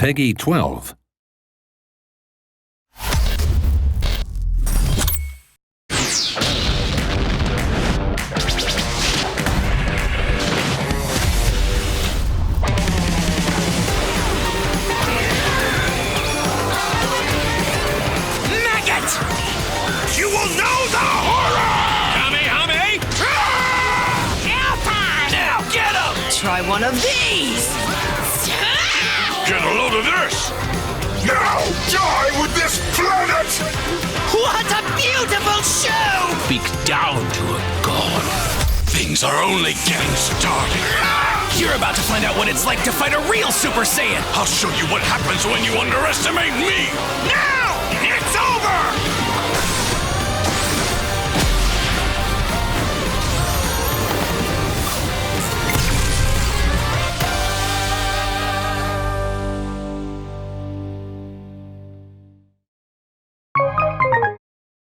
Peggy 12. Maggot! You will know the horror! Kame-hame! Showtime! Now get him! Try one of these! Get a load of this! Now die with this planet! What a beautiful show! Speak down to a god. Things are only getting started. You're about to find out what it's like to fight a real Super Saiyan! I'll show you what happens when you underestimate me! Now! It's over!